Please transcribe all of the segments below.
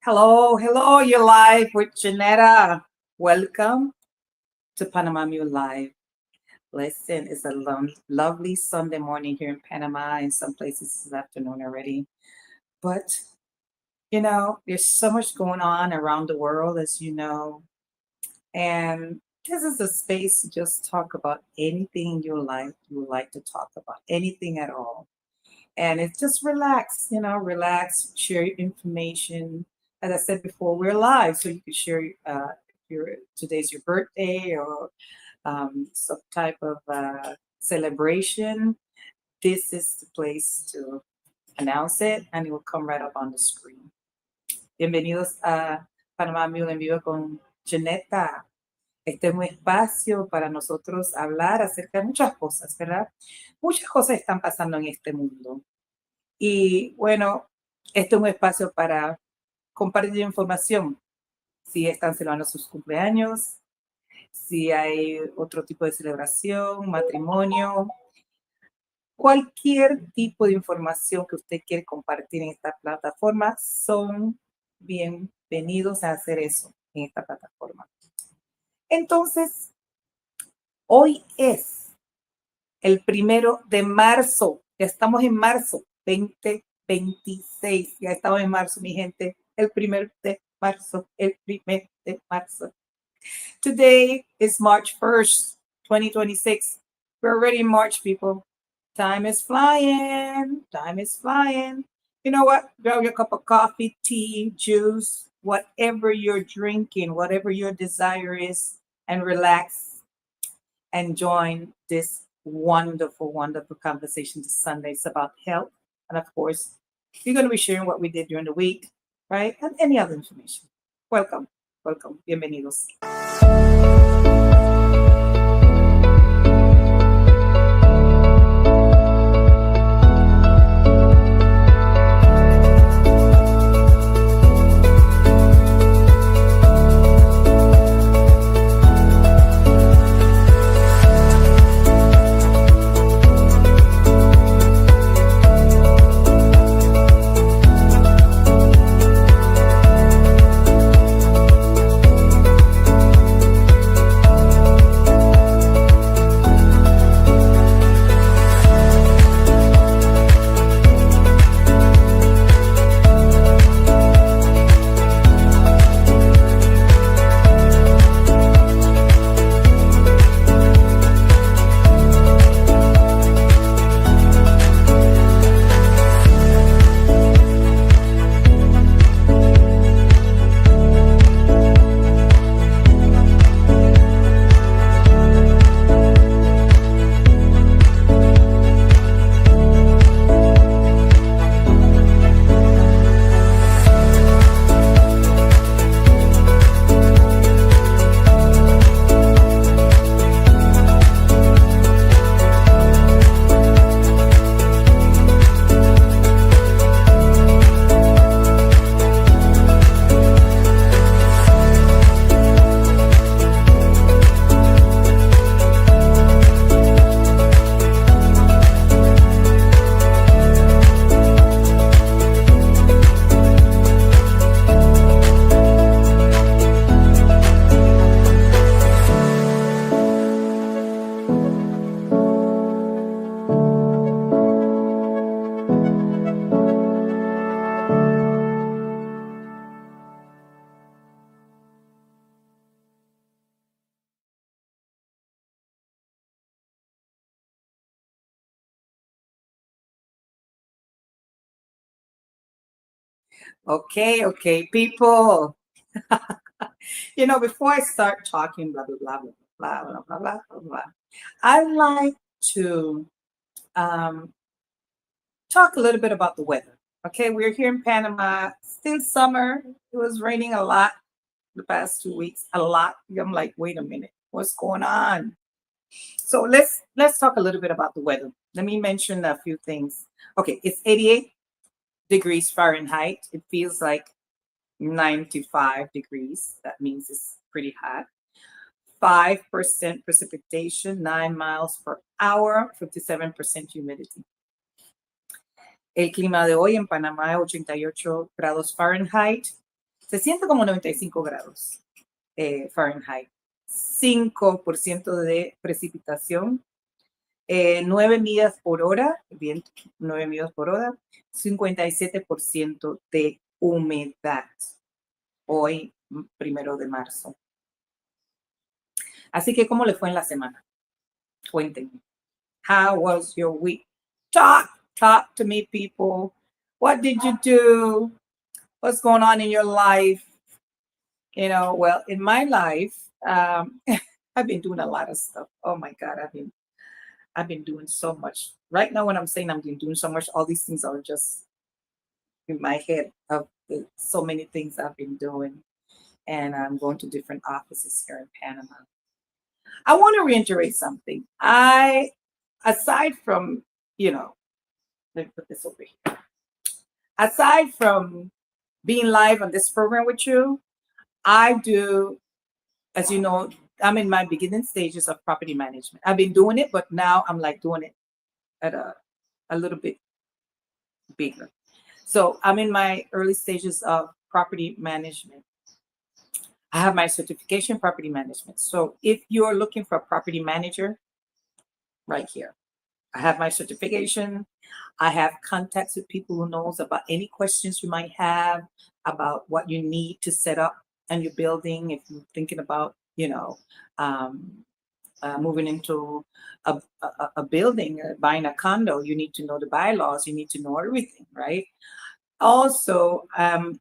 Hello, hello, you're live with Janetta. Welcome to Panama Mule Live. Listen, it's a lovely Sunday morning here in Panama. In some places, it's afternoon already. But, there's so much going on around the world, as you know. And this is a space to just talk about anything in your life you would like to talk about, anything at all. And it's just relax, relax, share your information. As I said before, we're live, so you can share your today's your birthday or some type of celebration. This is the place to announce it, and it will come right up on the screen. Bienvenidos a Panamá Mule en Vivo con Janetta. Este es un espacio para nosotros hablar acerca de muchas cosas, ¿verdad? Muchas cosas están pasando en este mundo. Y bueno, este es un espacio para compartir información. Si están celebrando sus cumpleaños, si hay otro tipo de celebración, matrimonio, cualquier tipo de información que usted quiere compartir en esta plataforma, son bienvenidos a hacer eso en esta plataforma. Entonces, hoy es el 1 de marzo. Ya estamos en marzo 2026. Ya estamos en marzo, mi gente. El 1 de marzo. El 1 de marzo. Today is March 1st, 2026. We're already in March, people. Time is flying. Time is flying. You know what? Grab your cup of coffee, tea, juice, whatever you're drinking, whatever your desire is, and relax and join this wonderful, wonderful conversation this Sunday. It's about health. And of course, we're going to be sharing what we did during the week, right? And any other information. Welcome. Welcome. Bienvenidos. Okay, people. Before I start talking, blah, blah, blah, blah, blah, blah, blah, blah, blah, blah, I like to talk a little bit about the weather. Okay, we're here in Panama, still summer. It was raining a lot the past 2 weeks, a lot. I'm like, wait a minute, what's going on? So let's talk a little bit about the weather. Let me mention a few things. Okay, it's 88 degrees Fahrenheit. It feels like 95 degrees. That means it's pretty hot. 5% precipitation, 9 miles per hour, 57% humidity. El clima de hoy en Panamá es 88 grados Fahrenheit, Se siente como 95 grados Fahrenheit. 5% de precipitación, 9 millas por hora, viento, 9 millas por hora, 57% de humedad. Hoy, 1 de marzo. Así que, ¿cómo le fue en la semana? Cuéntenme. How was your week? Talk to me, people. What did you do? What's going on in your life? Well, in my life, I've been doing a lot of stuff. Oh my God, I've been doing so much. Right now, when I'm saying I'm doing so much, all these things are just in my head of so many things I've been doing. And I'm going to different offices here in Panama. I want to reiterate something. Aside from, let me put this over here. Aside from being live on this program with you, I do, as you know, I'm in my beginning stages of property management. I've been doing it, but now I'm like doing it at a little bit bigger. So I'm in my early stages of property management. I have my certification in property management. So if you're looking for a property manager, right here, I have my certification. I have contacts with people who knows about any questions you might have about what you need to set up in your building. If you're thinking about, moving into a building, buying a condo, you need to know the bylaws. You need to know everything, right? Also,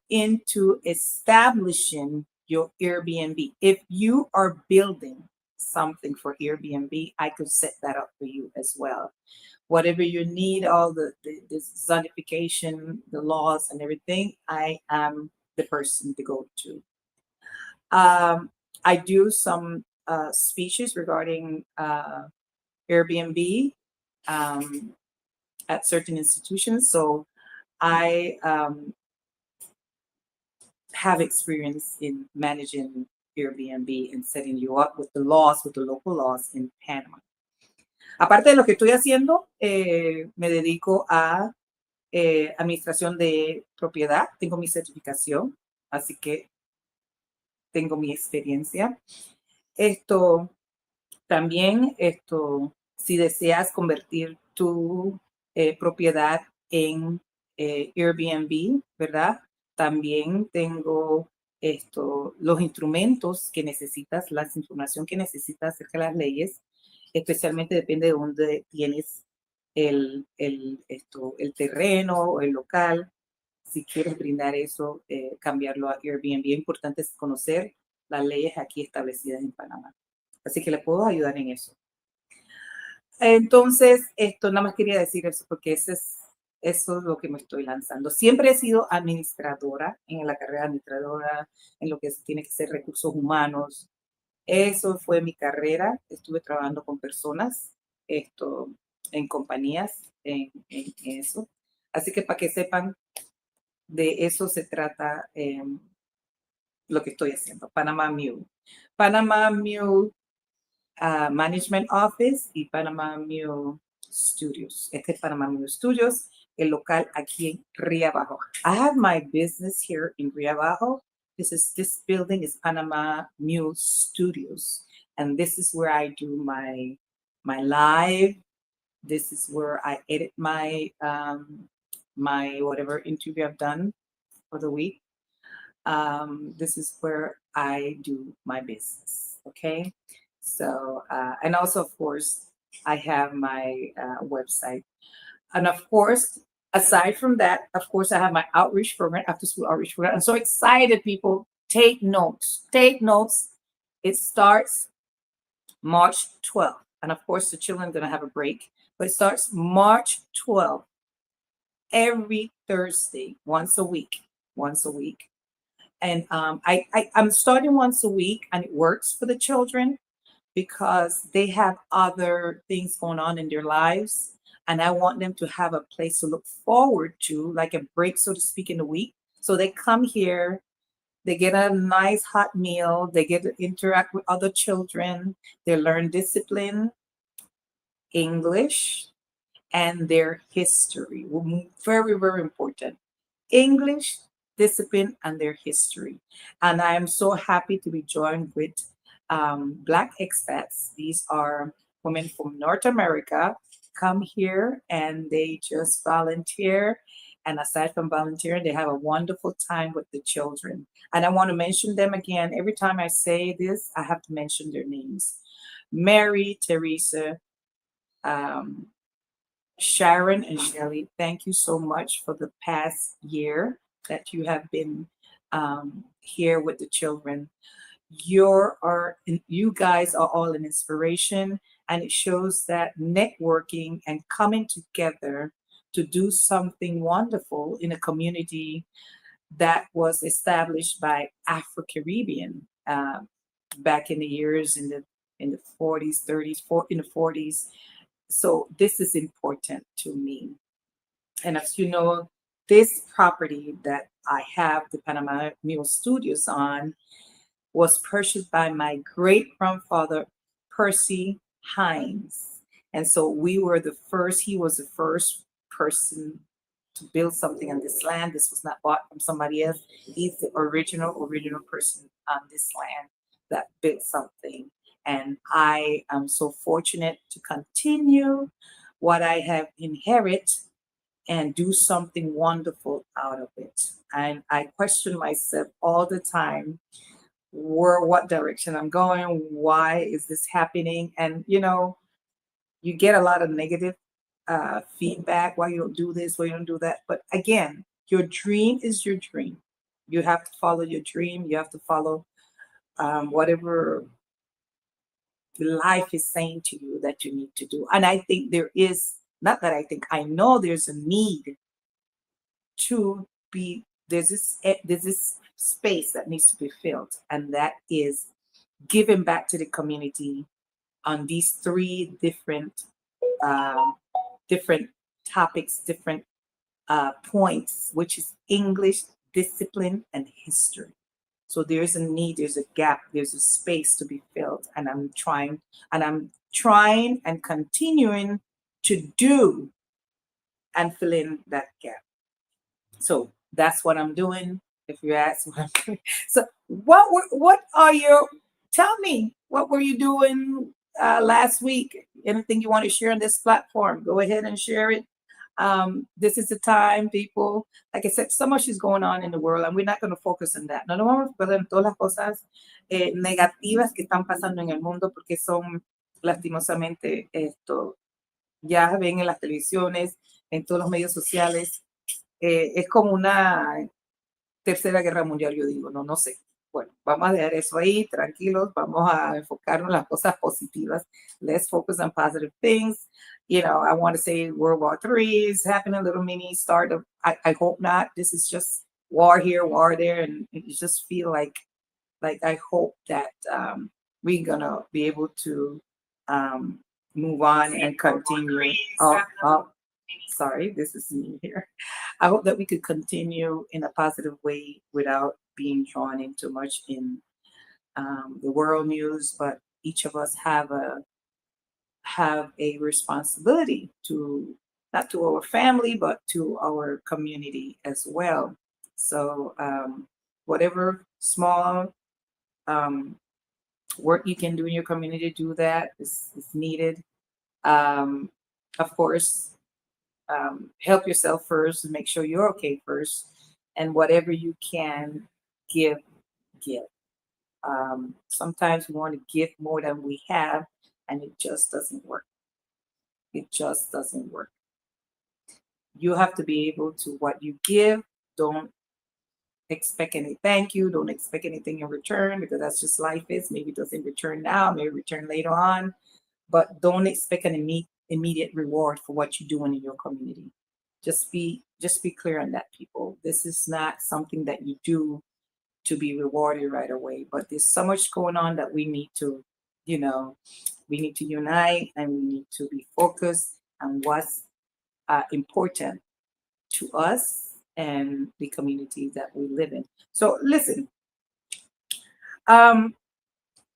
into establishing your Airbnb. If you are building something for Airbnb, I could set that up for you as well. Whatever you need, all the zonification, the laws and everything, I am the person to go to. I do some speeches regarding Airbnb at certain institutions. So I have experience in managing Airbnb and setting you up with the local laws in Panama. Aparte de lo que estoy haciendo, me dedico a administración de propiedad. Tengo mi certificación, así que tengo mi experiencia. También, si deseas convertir tu propiedad en Airbnb, ¿verdad? También tengo los instrumentos que necesitas, la información que necesitas acerca de las leyes, especialmente depende de dónde tienes el terreno o el local. Si quieres brindar eso, cambiarlo a Airbnb, es importante conocer las leyes aquí establecidas en Panamá. Así que le puedo ayudar en eso. Entonces, nada más quería decir eso porque eso es lo que me estoy lanzando. Siempre he sido administradora, en la carrera administradora, en lo que tiene que ser recursos humanos. Eso fue mi carrera. Estuve trabajando con personas, en compañías, en eso. Así que para que sepan, de eso se trata lo que estoy haciendo. Panama Mule. Panama Mule Management Office y Panama Mule Studios. Este es Panama Mule Studios, el local aquí en Río Abajo. I have my business here in Río Abajo. This building is Panama Mule Studios, and this is where I do my live. This is where I edit my whatever interview I've done for the week. This is where I do my business. Okay. So, and also, of course, I have my website. And of course, aside from that, of course, I have my outreach program, after school outreach program. I'm so excited, people. Take notes. Take notes. It starts March 12th. And of course, the children are going to have a break. But it starts March 12th. Every Thursday, once a week. And I'm starting once a week, and it works for the children because they have other things going on in their lives. And I want them to have a place to look forward to, like a break, so to speak, in the week. So they come here, they get a nice hot meal, they get to interact with other children, they learn discipline, English, and their history. Very, very important. English, discipline, and their history. And I am so happy to be joined with Black expats. These are women from North America come here and they just volunteer. And aside from volunteering, they have a wonderful time with the children. And I want to mention them again. Every time I say this, I have to mention their names. Mary, Teresa, um, Sharon, and Shelley, thank you so much for the past year that you have been here with the children. You guys are all an inspiration, and it shows that networking and coming together to do something wonderful in a community that was established by Afro Caribbean back in the years in the 40s, 30s, in the 40s. So this is important to me. And as you know, this property that I have the Panama Mule Studios on was purchased by my great grandfather, Percy Hines. And so he was the first person to build something on this land. This was not bought from somebody else. He's the original person on this land that built something. And I am so fortunate to continue what I have inherited and do something wonderful out of it. And I question myself all the time what direction I'm going, why is this happening? And you get a lot of negative feedback, why you don't do this, why you don't do that. But again, your dream is your dream. You have to follow your dream. You have to follow whatever life is saying to you that you need to do. And I think there is, not that I think, I know there's a need to be, there's this space that needs to be filled, and that is giving back to the community on these three um, different topics, different points, which is English, discipline, and history. So there's a need, there's a gap, there's a space to be filled, and I'm trying and continuing to do and fill in that gap. So that's what I'm doing. If you ask what I'm doing. So what are your, tell me, what were you doing last week? Anything you want to share on this platform, go ahead and share it. This is the time, people. Like I said, so much is going on in the world, and we're not going to focus on that. No nos vamos a perder en todas las cosas negativas que están pasando en el mundo, porque son lastimosamente esto, ya ven en las televisiones, en todos los medios sociales. Es como una tercera guerra mundial, yo digo, no sé. Bueno, vamos a dejar eso ahí, tranquilos, vamos a enfocarnos en las cosas positivas. Let's focus on positive things. I want to say World War III is happening, a little mini start of, I hope not. This is just war here, war there, and you just feel like I hope that we're gonna be able to move on and continue. Sorry, this is me here. I hope that we could continue in a positive way without being drawn in too much in the world news. But each of us have a responsibility to, not to our family, but to our community as well. So whatever small work you can do in your community, do that. Is needed. Of course, help yourself first and make sure you're okay first. And whatever you can give, give. Sometimes we want to give more than we have, and it just doesn't work. It just doesn't work. You have to be able to, what you give, don't expect any thank you, don't expect anything in return, because that's just life is. Maybe it doesn't return now, maybe return later on, but don't expect an immediate reward for what you're doing in your community. Just be clear on that, people. This is not something that you do to be rewarded right away, but there's so much going on that we need to, we need to unite, and we need to be focused on what's important to us and the community that we live in. So listen, I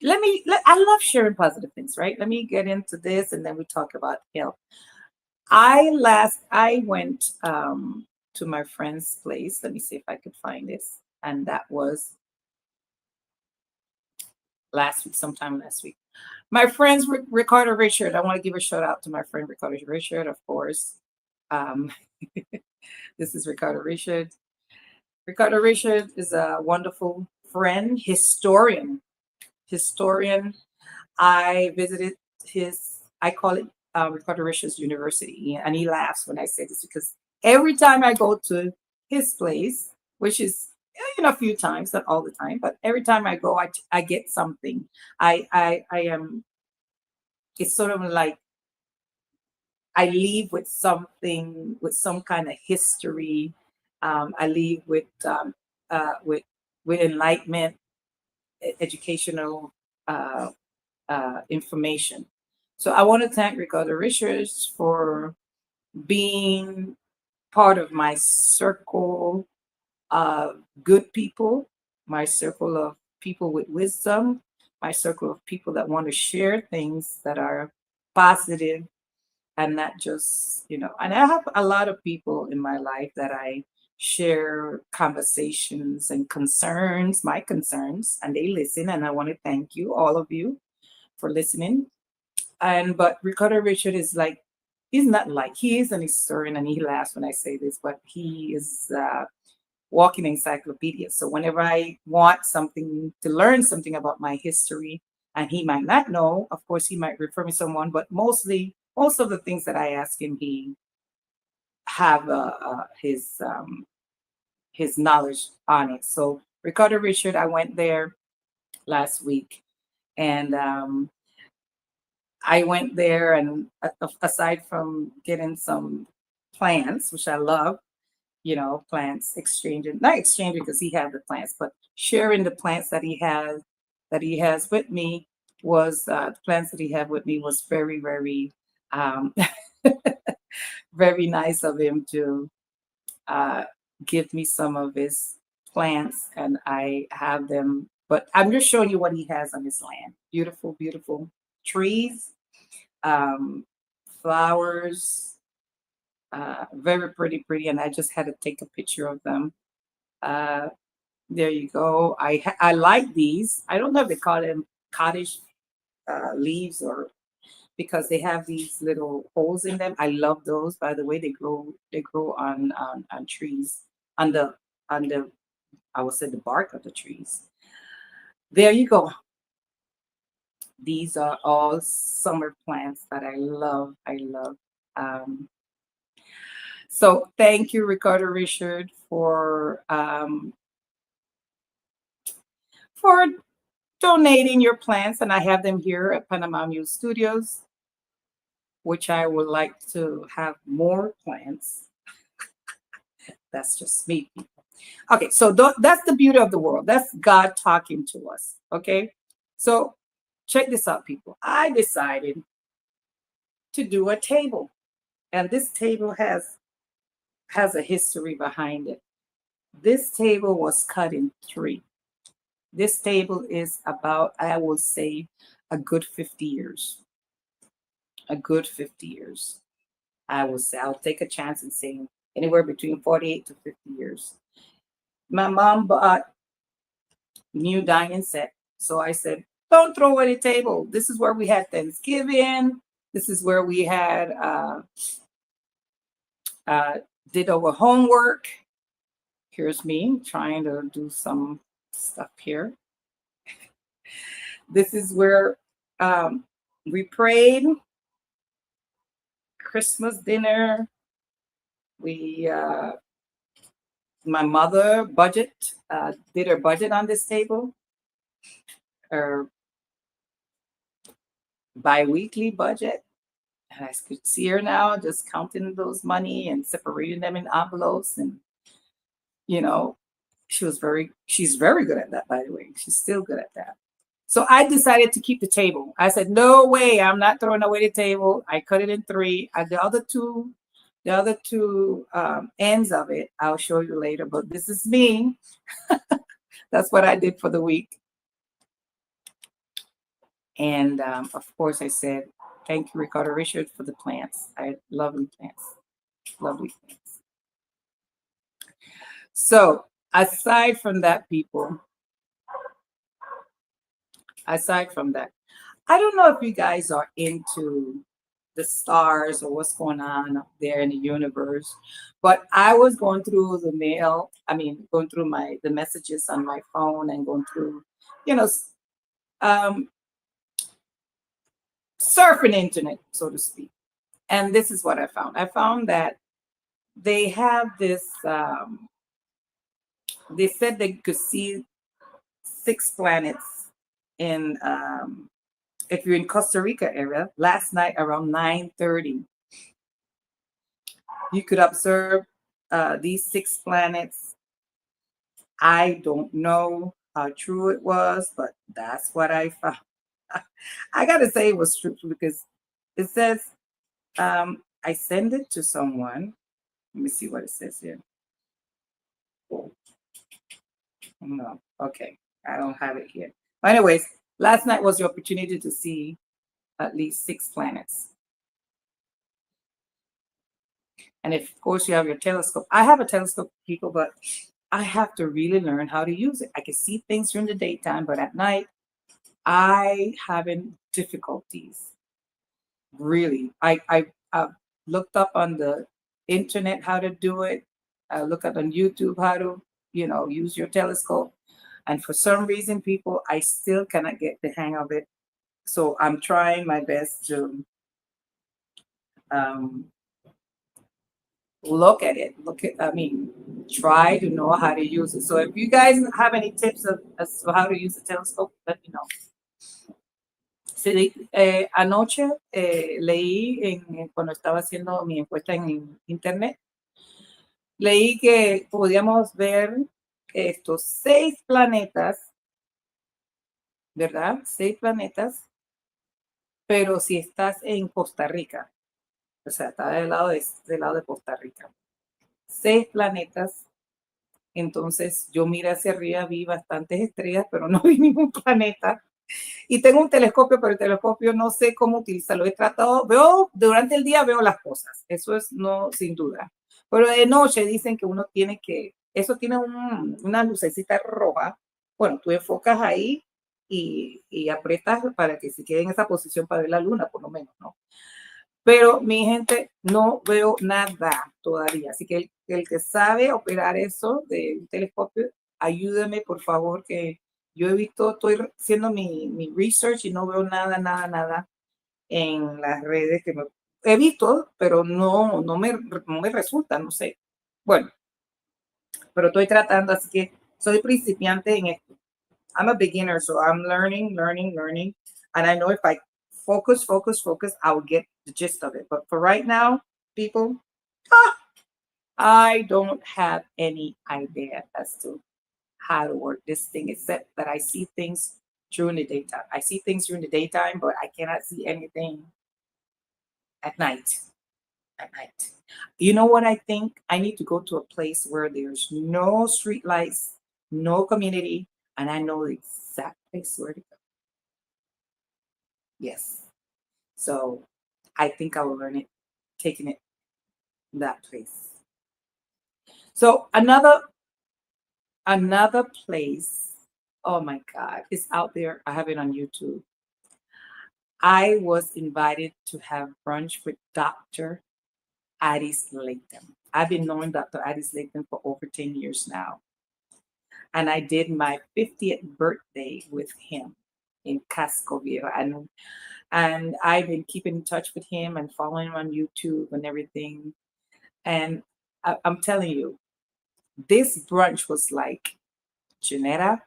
love sharing positive things, right? Let me get into this, and then we talk about health. I went to my friend's place. Let me see if I could find this. And that was last week, sometime last week. My friends, Ricardo Richard. I want to give a shout out to my friend Ricardo Richard, of course. Um, this is Ricardo Richard. Ricardo Richard is a wonderful friend, historian. Historian. I visited I call it Ricardo Richard's University. And he laughs when I say this because every time I go to his place, which is a few times, not all the time, but every time I go, I get something. I am, it's sort of like I leave with something, with some kind of history. I leave with enlightenment, educational information. So I want to thank Ricardo Richards for being part of my circle of good people, my circle of people with wisdom, my circle of people that want to share things that are positive and not just, and I have a lot of people in my life that I share conversations and concerns, my concerns, and they listen. And I want to thank you, all of you, for listening. But Ricardo Richard is like, he's not like, he is an historian and he laughs when I say this, but he is walking encyclopedia. So whenever I want something to learn something about my history, and he might not know, of course, he might refer me to someone, but most of the things that I ask him, he have his knowledge on it. So Ricardo Richard, I went there last week, and I went there, and aside from getting some plants, which I love, plants exchanging, not exchanging because he had the plants, but sharing the plants that he has with me was the plants that he had with me was very, very, um, very nice of him to uh, give me some of his plants, and I have them. But I'm just showing you what he has on his land. Beautiful, beautiful trees, um, flowers, very pretty, pretty. And I just had to take a picture of them. Uh, there you go. I like these. I don't know if they call them cottage leaves or because they have these little holes in them. I love those. By the way, they grow on trees on the I would say the bark of the trees. There you go. These are all summer plants that I love. I love. Um, so thank you, Ricardo Richard, for donating your plants, and I have them here at Panama Mule Studios, which I would like to have more plants. That's just me. Okay, so that's the beauty of the world. That's God talking to us. Okay, so check this out, people. I decided to do a table, and this table has a history behind it. This table was cut in three. This table is about, I will say, a good 50 years. A good 50 years. I will say, I'll take a chance and say anywhere between 48 to 50 years. My mom bought new dining set. So I said, don't throw away the table. This is where we had Thanksgiving. This is where we had uh, did our homework. Here's me trying to do some stuff here. This is where we prayed, Christmas dinner. We my mother did her budget on this table, her bi-weekly budget. And I could see her now just counting those money and separating them in envelopes. And, you know, she's very good at that, by the way. She's still good at that. So I decided to keep the table. I said, no way, I'm not throwing away the table. I cut it in three. The other two ends of it, I'll show you later, but this is me. That's what I did for the week. And of course, I said, thank you, Ricardo Richard, for the plants. I love the plants. Lovely plants. So aside from that, people, aside from that, I don't know if you guys are into the stars or what's going on up there in the universe, but I was going through the mail. I mean, going through the messages on my phone and going through, you know, um, surfing internet, so to speak. And this is what I found. I found that they have this. They said they could see 6 planets in if you're in Costa Rica area last night around 9:30. You could observe these 6 planets. I don't know how true it was, but that's what I found. I gotta say it was true because it says I send it to someone. Let me see what it says here. No, okay, I don't have it here. But anyways, last night was the opportunity to see at least 6 planets. And if, of course, you have your telescope. I have a telescope, people, but I have to really learn how to use it. I can see things during the daytime, but at night, I having difficulties. Really, I've looked up on the internet how to do it. I look up on YouTube how to, use your telescope. And for some reason, people, I still cannot get the hang of it. So I'm trying my best to um, look at it. Try to know how to use it. So if you guys have any tips as to how to use the telescope, let me know. Sí, anoche leí cuando estaba haciendo mi encuesta en internet, leí que podíamos ver estos 6 planetas, ¿verdad? 6 planetas, pero si estás en Costa Rica, o sea, está del lado de Costa Rica. 6 planetas. Entonces yo miré hacia arriba, vi bastantes estrellas, pero no vi ningún planeta. Y tengo un telescopio, pero el telescopio no sé cómo utilizarlo. He tratado, durante el día veo las cosas, eso es no, sin duda. Pero de noche dicen que uno tiene que, eso tiene una lucecita roja. Bueno, tú enfocas ahí y aprietas para que se quede en esa posición para ver la luna, por lo menos, ¿no? Pero mi gente, no veo nada todavía. Así que el que sabe operar eso de un telescopio, ayúdame por favor, que yo he visto, estoy haciendo mi research y no veo nada, nada, nada en las redes que he visto, pero no me resulta, no sé. Bueno, pero estoy tratando, así que soy principiante en esto. I'm a beginner, so I'm learning, learning, learning. And I know if I focus, focus, focus, I will get the gist of it. But for right now, people, I don't have any idea as to how to work this thing, except that I see things during the daytime. I see things during the daytime, but I cannot see anything at night. At night. You know what I think? I need to go to a place where there's no street lights, no community, and I know the exact place where to go. Yes. So I think I will learn it, taking it that place. So another place, oh my God, it's out there. I have it on YouTube. I was invited to have brunch with Dr. Addis Latham. I've been knowing Dr. Addis Latham for over 10 years now. And I did my 50th birthday with him in Casco Viejo. And I've been keeping in touch with him and following him on YouTube and everything. And I'm telling you, this brunch was like, Janetta,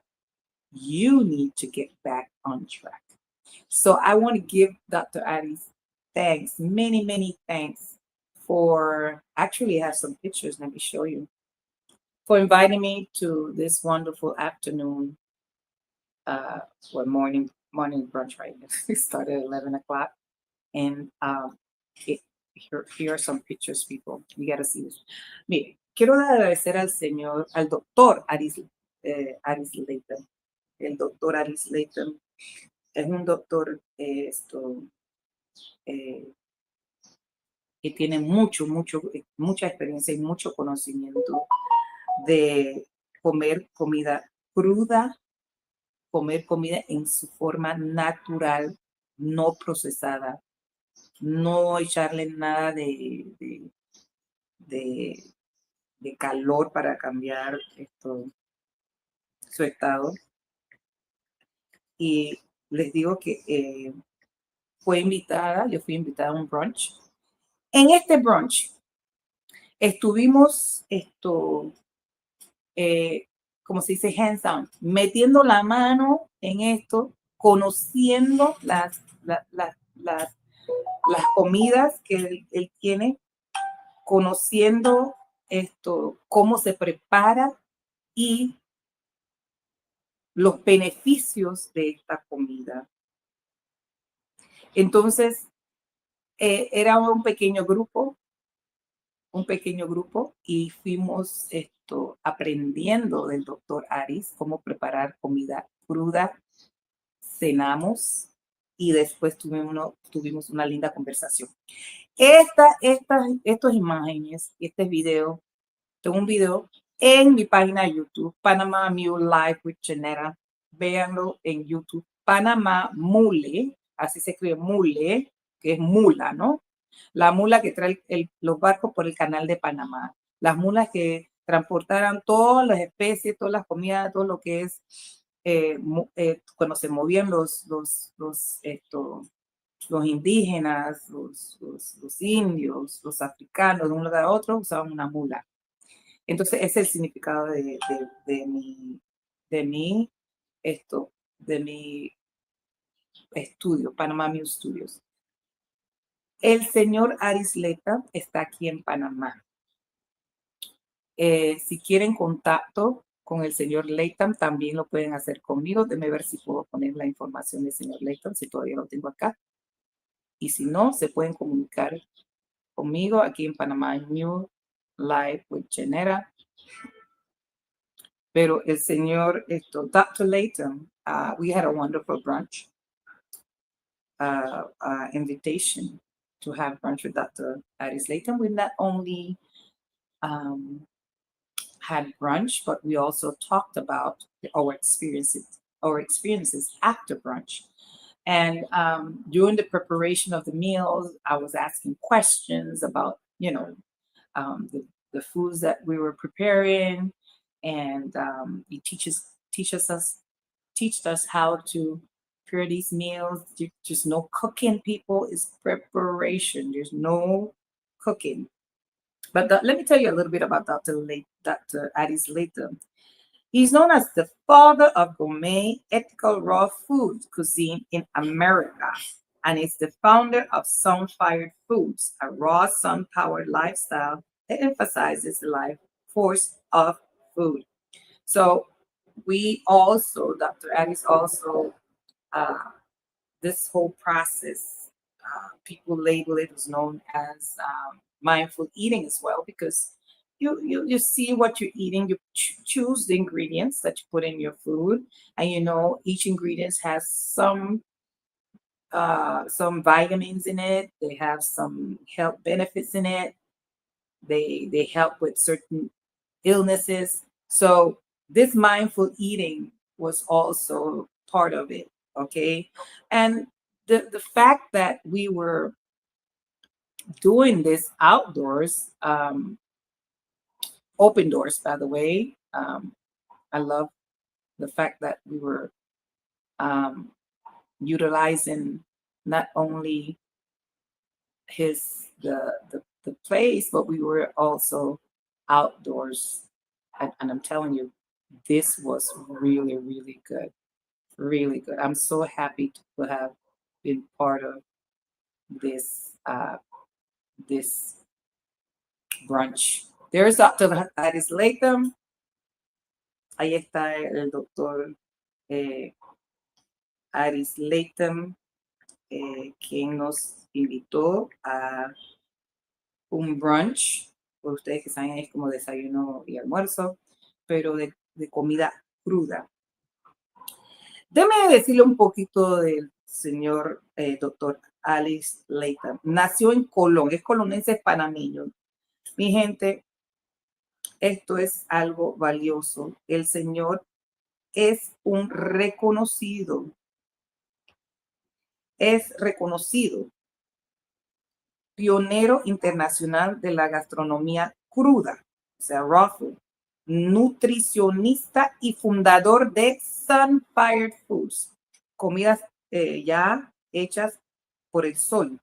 you need to get back on track. So I want to give Dr. Addis thanks, many, many thanks for actually I have some pictures. Let me show you. For inviting me to this wonderful afternoon, well, morning brunch, right? It started at 11 o'clock. And here are some pictures, people. You got to see this. Mire, quiero agradecer al doctor Aris Latham. El doctor Aris Latham es un doctor que tiene mucha experiencia y mucho conocimiento de comer comida cruda, comer comida en su forma natural, no procesada, no echarle nada de, de calor para cambiar su estado. Y les digo que yo fui invitada a un brunch. En este brunch estuvimos como se dice, hands on, metiendo la mano en esto, conociendo las comidas que él tiene, conociendo cómo se prepara y los beneficios de esta comida. Entonces, era un pequeño grupo y fuimos aprendiendo del doctor Aris cómo preparar comida cruda. Cenamos y después tuvimos una linda conversación. Estas imágenes, este video, tengo un video en mi página de YouTube, Panama Mule Live with Janetta. Véanlo en YouTube. Panama Mule, así se escribe mule, que es mula, ¿no? La mula que trae los barcos por el canal de Panamá. Las mulas que transportaran todas las especies, todas las comidas, todo lo que es cuando se movían los indígenas, los indios, los africanos de un lugar a otro usaban una mula. Entonces, ese es el significado de mi estudio, Panama Mule Studios. El señor Aris Latham está aquí en Panamá. Si quieren contacto con el señor Latham, también lo pueden hacer conmigo. Déjenme ver si puedo poner la información del señor Latham, si todavía lo tengo acá. Y si no, se pueden comunicar conmigo aquí en Panama Mule Live with Janetta. Pero el señor, Dr. Latham, we had a wonderful brunch, invitation to have brunch with Dr. Aris Latham. We not only had brunch, but we also talked about our experiences after brunch. And during the preparation of the meals, I was asking questions about, the foods that we were preparing, and he teaches us how to prepare these meals. There's no cooking, people. It's preparation. There's no cooking. But let me tell you a little bit about Dr. Aris Latham. He's known as the father of gourmet, ethical raw food cuisine in America, and is the founder of Sunfired Foods, a raw, sun-powered lifestyle that emphasizes the life force of food. So Dr. Aris also, this whole process, people label it as known as mindful eating as well, because you see what you're eating, you choose the ingredients that you put in your food, and each ingredient has some vitamins in it. They have some health benefits in it. They help with certain illnesses. So this mindful eating was also part of it. Okay, and the fact that we were doing this outdoors, open doors, by the way. I love the fact that we were utilizing not only the place, but we were also outdoors. And I'm telling you, this was really, really good. Really good. I'm so happy to have been part of this brunch. There's Dr. Aris Latham. Ahí está el doctor Aris Latham, quien nos invitó a un brunch. Por ustedes que saben, es como desayuno y almuerzo, pero de comida cruda. Déjeme decirle un poquito del señor doctor Aris Latham. Nació en Colón, es colonense panameño. Mi gente, Esto es algo valioso. El Señor es reconocido pionero internacional de la gastronomía cruda, o sea, raw food, nutricionista y fundador de Sunfire Foods, comidas ya hechas por el sol.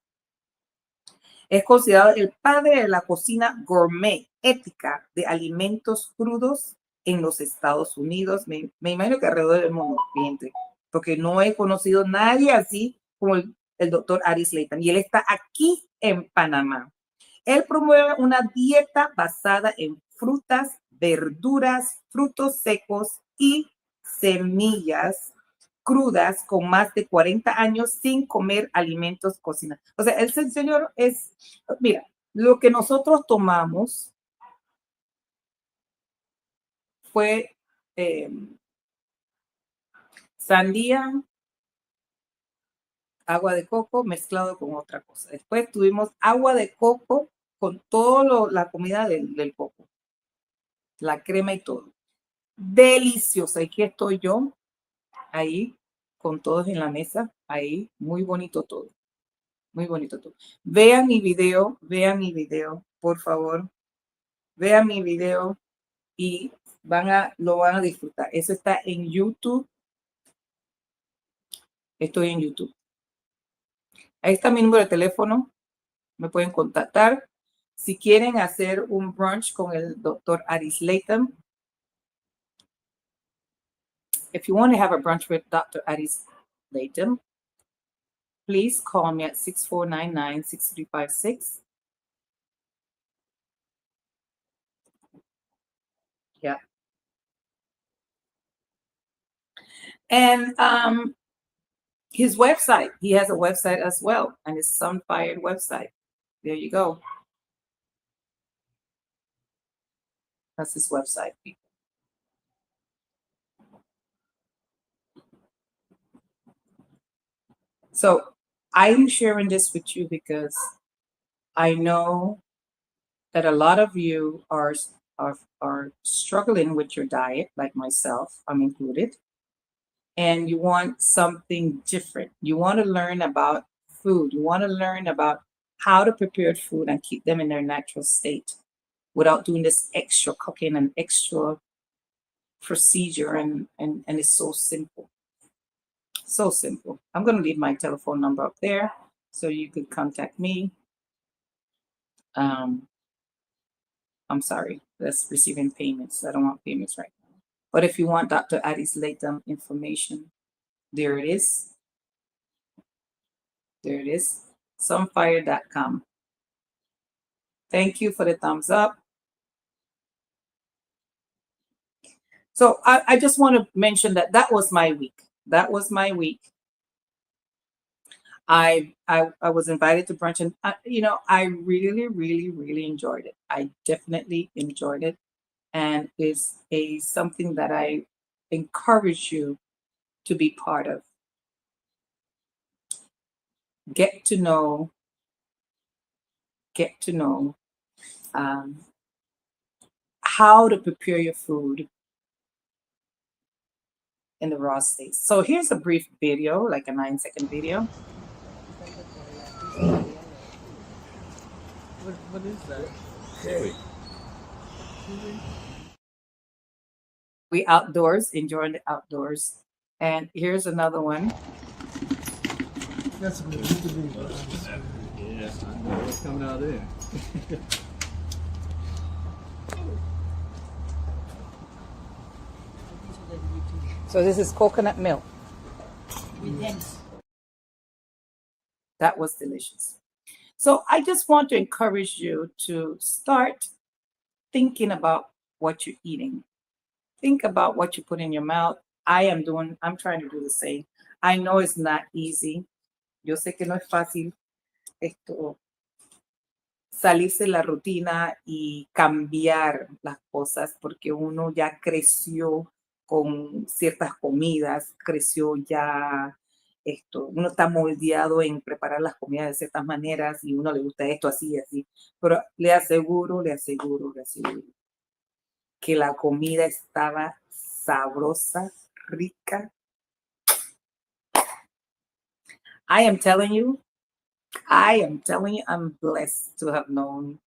Es considerado el padre de la cocina gourmet ética de alimentos crudos en los Estados Unidos. Me imagino que alrededor del mundo, cliente, porque no he conocido nadie así como el doctor Aris Leighton. Y él está aquí en Panamá. Él promueve una dieta basada en frutas, verduras, frutos secos y semillas crudas con más de 40 años sin comer alimentos cocinados. O sea, el señor es, mira, lo que nosotros tomamos fue sandía, agua de coco mezclado con otra cosa. Después tuvimos agua de coco con toda la comida del coco, la crema y todo. Deliciosa. Aquí estoy yo, ahí, con todos en la mesa, ahí, muy bonito todo. Muy bonito todo. Vean mi video, por favor. Vean mi video y lo van a disfrutar. Eso está en YouTube. Estoy en YouTube. Ahí está mi número de teléfono. Me pueden contactar. Si quieren hacer un brunch con el doctor Aris Leighton. If you want to have a brunch with Dr. Aris Leighton, please call me at 6499-6356. Yeah. And his website, he has a website as well, and his Sunfired website. There you go. That's his website, people. So I'm sharing this with you because I know that a lot of you are struggling with your diet, like myself, I'm included, and you want something different. You want to learn about food. You want to learn about how to prepare food and keep them in their natural state without doing this extra cooking and extra procedure. And it's so simple. So simple. I'm going to leave my telephone number up there so you could contact me. I'm sorry, that's receiving payments. I don't want payments right now. But if you want Dr. Addis Leighton information, there it is. There it is. Sunfire.com. Thank you for the thumbs up. So I just want to mention that was my week. That was my week. I was invited to brunch, and I really, really, really enjoyed it. I definitely enjoyed it, and it's something that I encourage you to be part of. Get to know how to prepare your food in the raw state. So here's a brief video, like a 9-second video. What is that? Seaweed. We outdoors, enjoying the outdoors. And here's another one. That's good. Yeah, I know what's coming out there. So this is coconut milk. That was delicious. So I just want to encourage you to start thinking about what you're eating. Think about what you put in your mouth. I'm trying to do the same. I know it's not easy. Yo sé que no es fácil esto, salirse de la rutina y cambiar las cosas porque uno ya creció con ciertas comidas, creció ya uno está moldeado en preparar las comidas de ciertas maneras y uno le gusta esto así y así, pero le aseguro que la comida estaba sabrosa, rica. I am telling you, I'm blessed to have known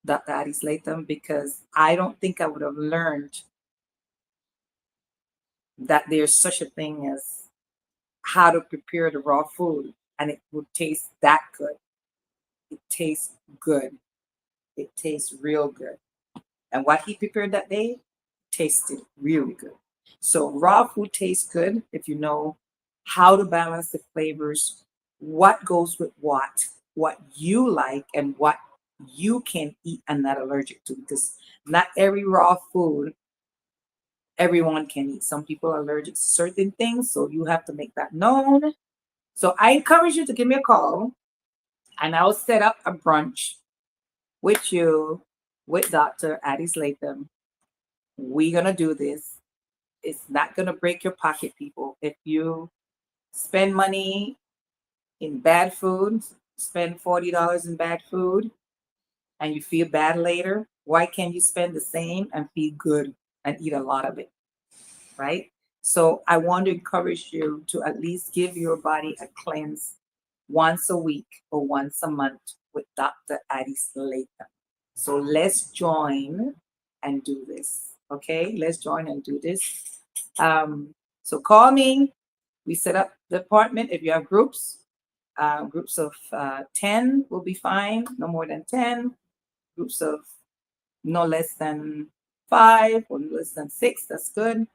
Dr. Addis Latham because I don't think I would have learned that there's such a thing as how to prepare the raw food and it would taste that good. It tastes good. It tastes real good. And what he prepared that day tasted really good. So raw food tastes good if you know how to balance the flavors, what goes with what you like, and what you can eat and not allergic to. Because not every raw food everyone can eat. Some people are allergic to certain things, so you have to make that known. So I encourage you to give me a call, and I'll set up a brunch with you with Dr. Addis Latham. We're gonna do this. It's not gonna break your pocket, people. If you spend money in bad food, spend $40 in bad food, and you feel bad later, why can't you spend the same and feel good and eat a lot of it? Right? So I want to encourage you to at least give your body a cleanse once a week or once a month with Dr. Addis Latham. So let's join and do this. Okay, let's join and do this. So call me. We set up the appointment. If you have groups of 10 will be fine, no more than 10. Groups of no less than 5 or no less than 6, that's good.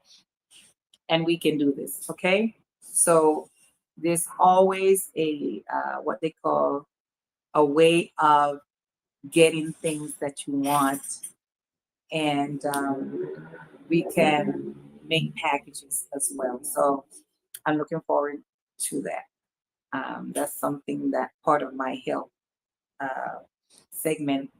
And we can do this, okay? So there's always a what they call a way of getting things that you want, and we can make packages as well. So I'm looking forward to that. That's something that part of my health uh, segment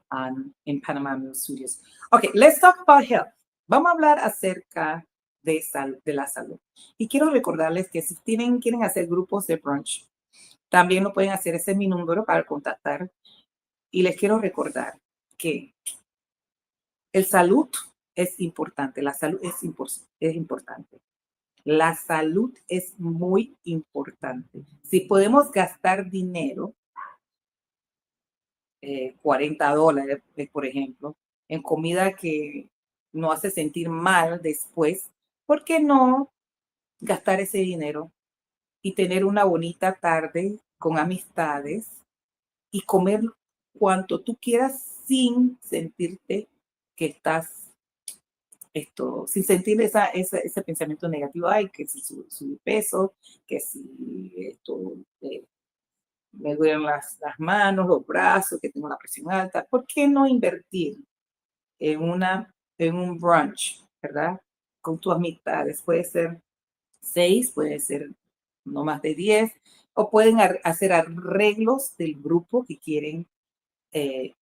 in Panama Mule Studios. Okay, let's talk about health. Vamos a hablar acerca de la salud. Y quiero recordarles que si quieren hacer grupos de brunch, también lo pueden hacer. Ese es mi número para contactar. Y les quiero recordar que el salud es importante. La salud es importante. La salud es muy importante. Si podemos gastar dinero, $40, por ejemplo, en comida que no hace sentir mal después, ¿por qué no gastar ese dinero y tener una bonita tarde con amistades y comer cuanto tú quieras sin sentirte que estás sin sentir ese pensamiento negativo, ay, que si subí peso, que si esto, me duelen las manos, los brazos, que tengo la presión alta. ¿Por qué no invertir en un brunch, verdad? Con tus amistades. Puede ser 6, puede ser no más de 10, o pueden hacer arreglos del grupo que quieren tener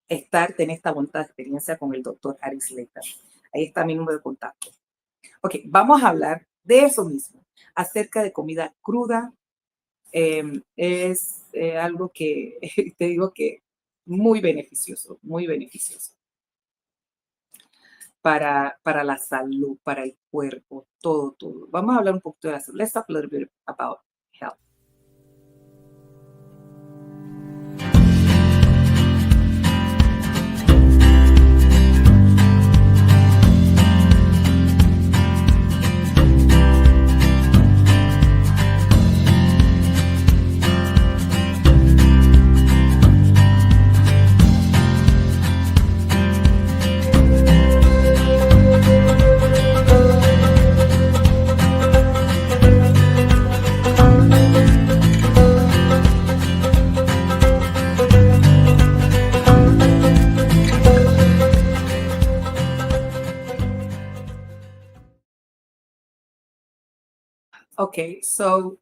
esta bonita experiencia con el doctor Addis Latham. Ahí está mi número de contacto. Ok, vamos a hablar de eso mismo, acerca de comida cruda. Es algo que te digo que muy beneficioso para la salud, para el cuerpo, todo. Vamos a hablar un poquito de la salud. Let's talk a little bit about health. Okay, so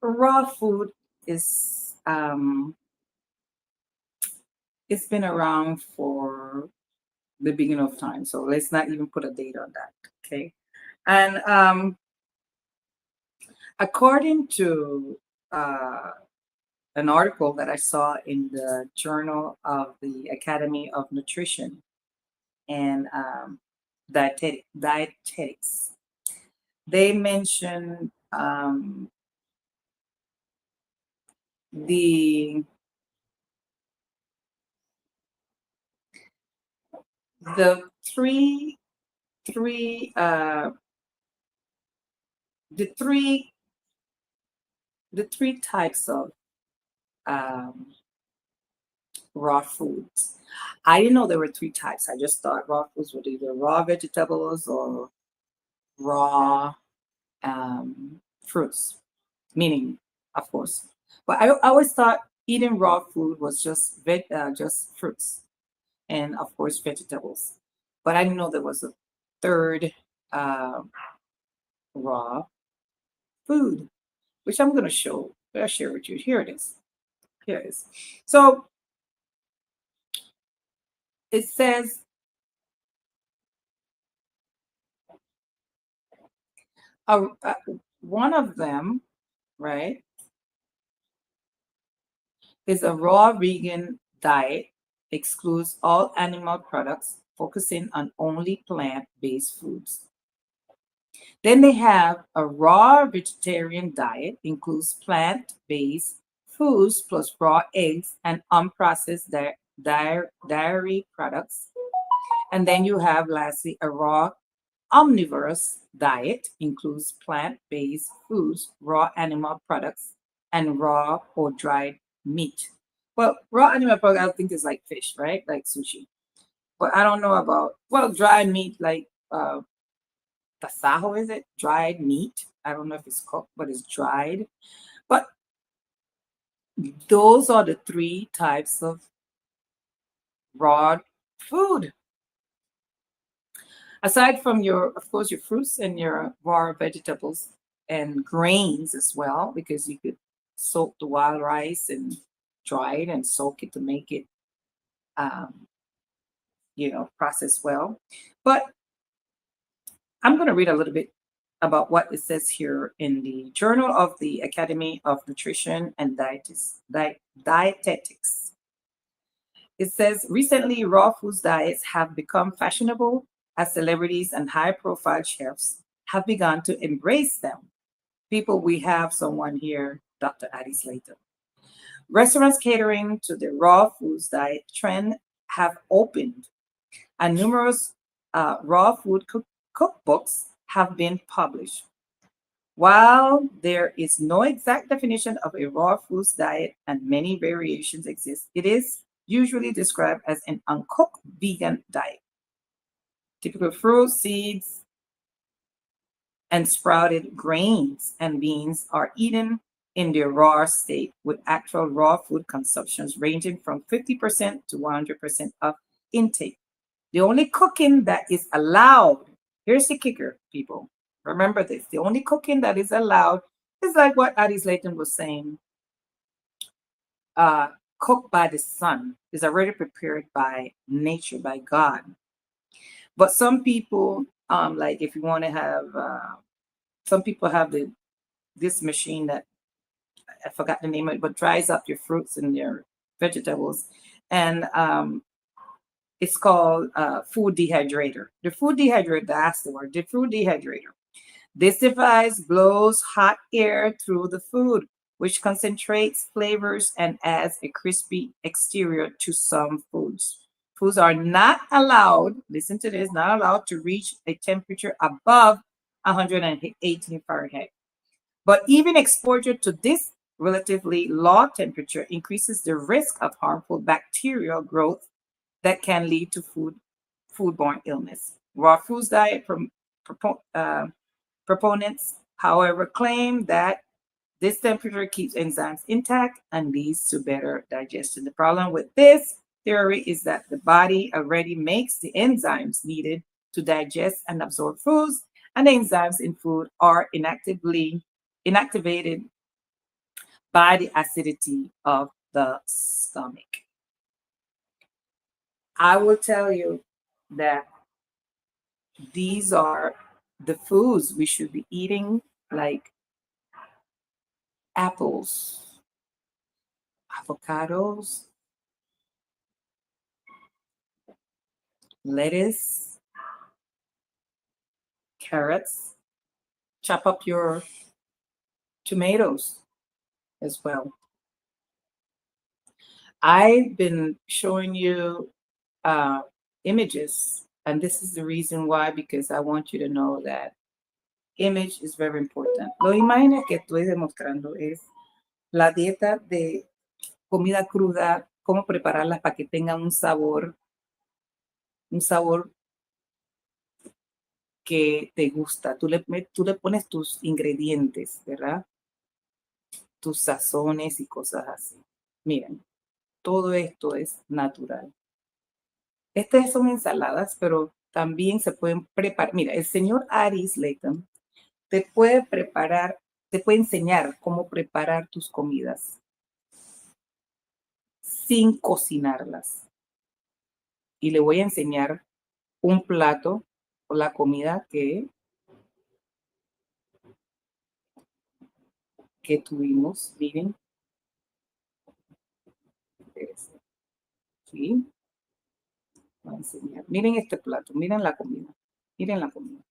raw food is it's been around for the beginning of time. So let's not even put a date on that. Okay, and according to an article that I saw in the Journal of the Academy of Nutrition and dietetics. They mention the the three the three the three types of um, raw foods. I didn't know there were three types. I just thought raw foods were either raw vegetables or raw fruits, meaning, of course. But I always thought eating raw food was just fruits and, of course, vegetables. But I didn't know there was a third uh, raw food, which I'm going to show. I'll share with you. Here it is. Here it is. So it says one of them, right, is a raw vegan diet, excludes all animal products, focusing on only plant-based foods. Then they have a raw vegetarian diet, includes plant-based foods plus raw eggs and unprocessed dairy products. And then you have lastly a raw omnivorous diet, includes plant-based foods, raw animal products, and raw or dried meat. Well, raw animal product I think is like fish, right? Like sushi. But I don't know about dried meat like tasajo, is it? Dried meat. I don't know if it's cooked, but it's dried. But those are the three types of raw food. Aside from of course, your fruits and your raw vegetables and grains as well, because you could soak the wild rice and dry it and soak it to make it, um, process well. But I'm going to read a little bit about what it says here in the Journal of the Academy of Nutrition and Dietetics. It says recently, raw foods diets have become fashionable as celebrities and high profile chefs have begun to embrace them. We have someone here, Dr. Addie Slater. Restaurants catering to the raw foods diet trend have opened, and numerous raw food cookbooks have been published. While there is no exact definition of a raw foods diet and many variations exist, it is usually described as an uncooked vegan diet. Typical fruits, seeds, and sprouted grains and beans are eaten in their raw state, with actual raw food consumptions ranging from 50% to 100% of intake. The only cooking that is allowed, here's the kicker, people. Remember this, the only cooking that is allowed is like what Addie Slayton was saying. Cooked by the sun is already prepared by nature, by God. But some people, like if you want to have, some people have this machine that I forgot the name of it, but dries up your fruits and your vegetables, and it's called food dehydrator. The food dehydrator, that's the word. The food dehydrator. This device blows hot air through the food, which concentrates flavors and adds a crispy exterior to some foods. Foods are not allowed, listen to this, not allowed to reach a temperature above 118 Fahrenheit. But even exposure to this relatively low temperature increases the risk of harmful bacterial growth that can lead to foodborne illness. Raw foods diet proponents, however, claim that this temperature keeps enzymes intact and leads to better digestion. The problem with this theory is that the body already makes the enzymes needed to digest and absorb foods, and the enzymes in food are inactivated by the acidity of the stomach. I will tell you that these are the foods we should be eating, like apples, avocados, lettuce, carrots. Chop up your tomatoes as well. I've been showing you images, and this is the reason why, because I want you to know that image is very important. Lo imágenes que estoy demostrando es la dieta de comida cruda, cómo prepararlas para que tengan un sabor que te gusta. Tú le pones tus ingredientes, ¿verdad? Tus sazones y cosas así. Miren, todo esto es natural. Estas son ensaladas, pero también se pueden preparar. Mira, el señor Ari Slayton te puede preparar, te puede enseñar cómo preparar tus comidas sin cocinarlas. Y le voy a enseñar un plato o la comida que tuvimos. Miren. ¿Sí? Voy a enseñar. Miren este plato, miren la comida. Miren la comida.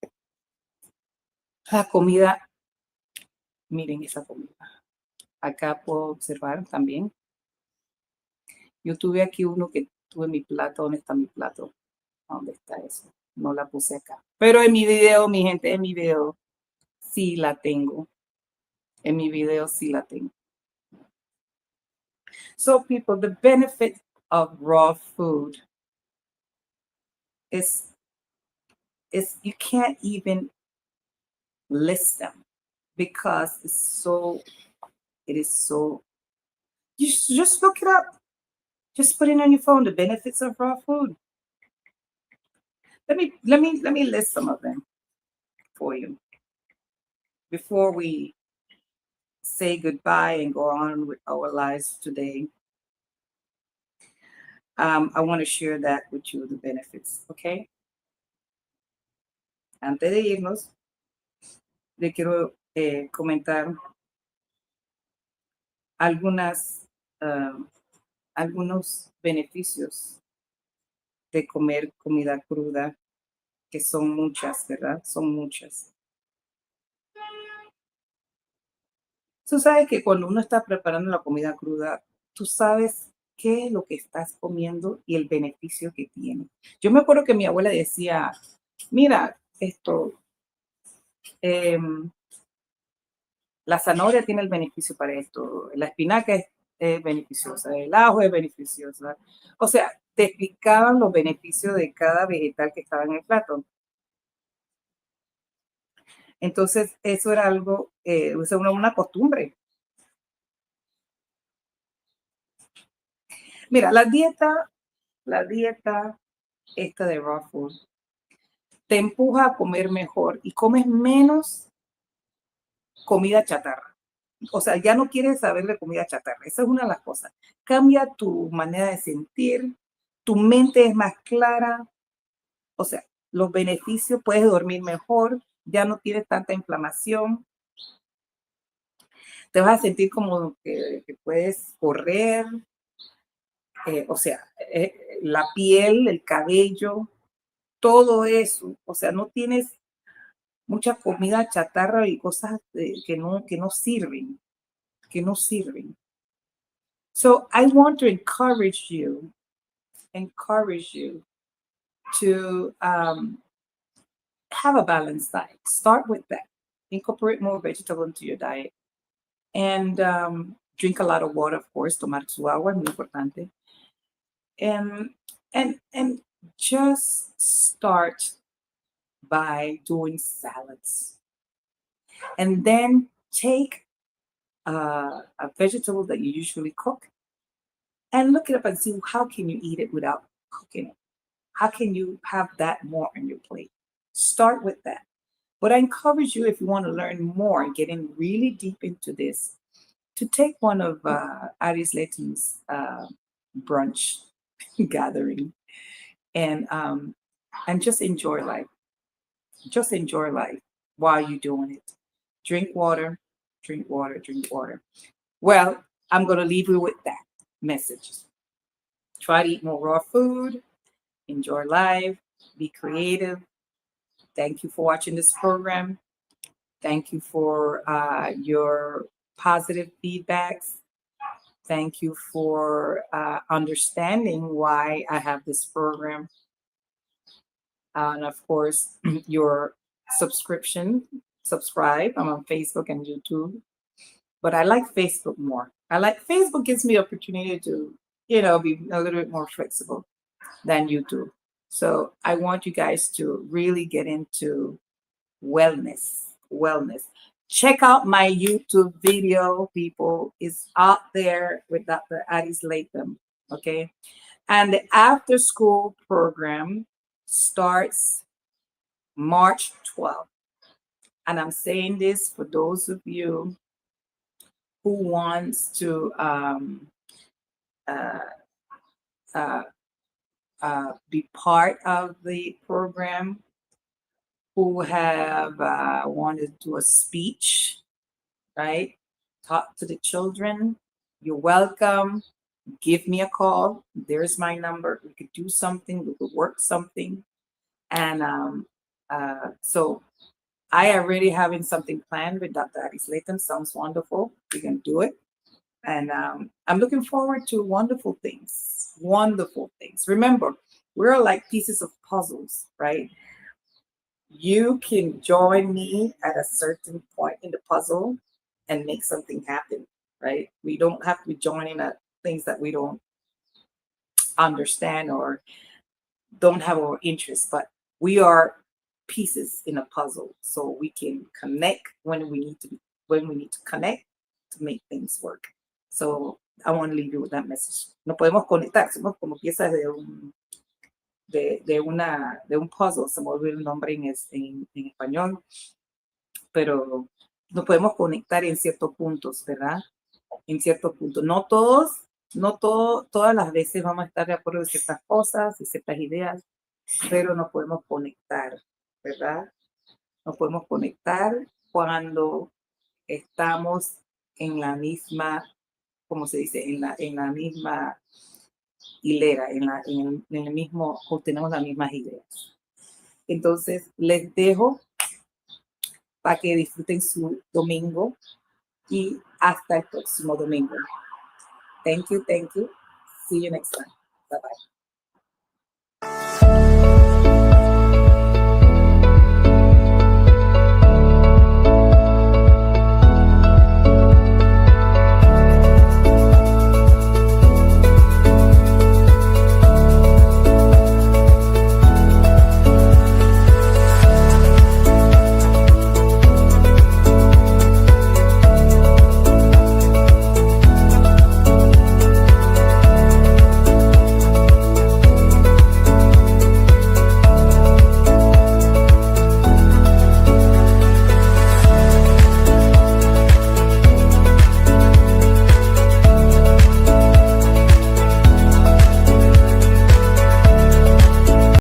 La comida, miren esa comida. Acá puedo observar también. Yo tuve aquí uno que tuve mi plato. ¿Dónde está mi plato? ¿Dónde está eso? No la puse acá. Pero en mi video, mi gente, en mi video sí la tengo. En mi video sí la tengo. So people, the benefit of raw food is you can't even list them because it is so, you just look it up. Just put it on your phone, the benefits of raw food. Let me list some of them for you before we say goodbye and go on with our lives today. I want to share that with you, the benefits, okay? Antes de irnos, le quiero comentar algunos beneficios de comer comida cruda, que son muchas, ¿verdad? Son muchas. Tú sabes que cuando uno está preparando la comida cruda, tú sabes qué es lo que estás comiendo y el beneficio que tiene. Yo me acuerdo que mi abuela decía, mira, la zanahoria tiene el beneficio para esto, la espinaca es beneficiosa, el ajo es beneficiosa. O sea, te explicaban los beneficios de cada vegetal que estaba en el plato. Entonces, eso era algo, una costumbre. Mira, la dieta esta de raw food te empuja a comer mejor y comes menos comida chatarra. O sea, ya no quieres saber de comida chatarra. Esa es una de las cosas. Cambia tu manera de sentir, tu mente es más clara. O sea, los beneficios, puedes dormir mejor, ya no tienes tanta inflamación. Te vas a sentir como que puedes correr. O sea, la piel, el cabello, todo eso. O sea, no tienes mucha comida chatarra y cosas que no sirven. So I want to encourage you to have a balanced diet. Start with that. Incorporate more vegetable into your diet. And drink a lot of water, of course. Tomar su agua es muy importante. And just start by doing salads. And then take a vegetable that you usually cook and look it up and see how can you eat it without cooking it. How can you have that more on your plate? Start with that. But I encourage you, if you want to learn more and get in really deep into this, to take one of Ari Slayton's brunch gathering and just enjoy life. Just enjoy life while you're doing it. Drink water, drink water, drink water. Well, I'm going to leave you with that message. Try to eat more raw food, enjoy life, be creative, Thank you for watching this program. Thank you for your positive feedbacks. Thank you for understanding why I have this program. And of course, your subscribe. I'm on Facebook and YouTube, but I like Facebook more. Facebook gives me opportunity to, be a little bit more flexible than YouTube. So I want you guys to really get into wellness. Check out my YouTube video, people. It's out there with Dr. Addis Latham. Okay. And the after school program starts March 12th. And I'm saying this for those of you who wants to uh, be part of the program, who have wanted to do a speech, right? Talk to the children. You're welcome. Give me a call. There's my number. We could do something. We could work something. And so I already having something planned with Dr. Addis Latham. Sounds wonderful. We can do it. And I'm looking forward to wonderful things. Wonderful things. Remember, we're like pieces of puzzles, right? You can join me at a certain point in the puzzle and make something happen, right? We don't have to be joining at things that we don't understand or don't have our interest, but we are pieces in a puzzle, so we can connect when we need to connect to make things work. So I want to leave you with that message. No podemos conectar, somos como piezas de un puzzle, se me olvidó el nombre en español, pero nos podemos conectar en ciertos puntos, ¿verdad? En ciertos puntos. No todas las veces vamos a estar de acuerdo en ciertas cosas y ciertas ideas, pero nos podemos conectar, ¿verdad? Nos podemos conectar cuando estamos en la misma, ¿cómo se dice? En la misma hilera, en el mismo, o tenemos las mismas ideas. Entonces, les dejo para que disfruten su domingo y hasta el próximo domingo. Thank you. See you next time. Bye-bye.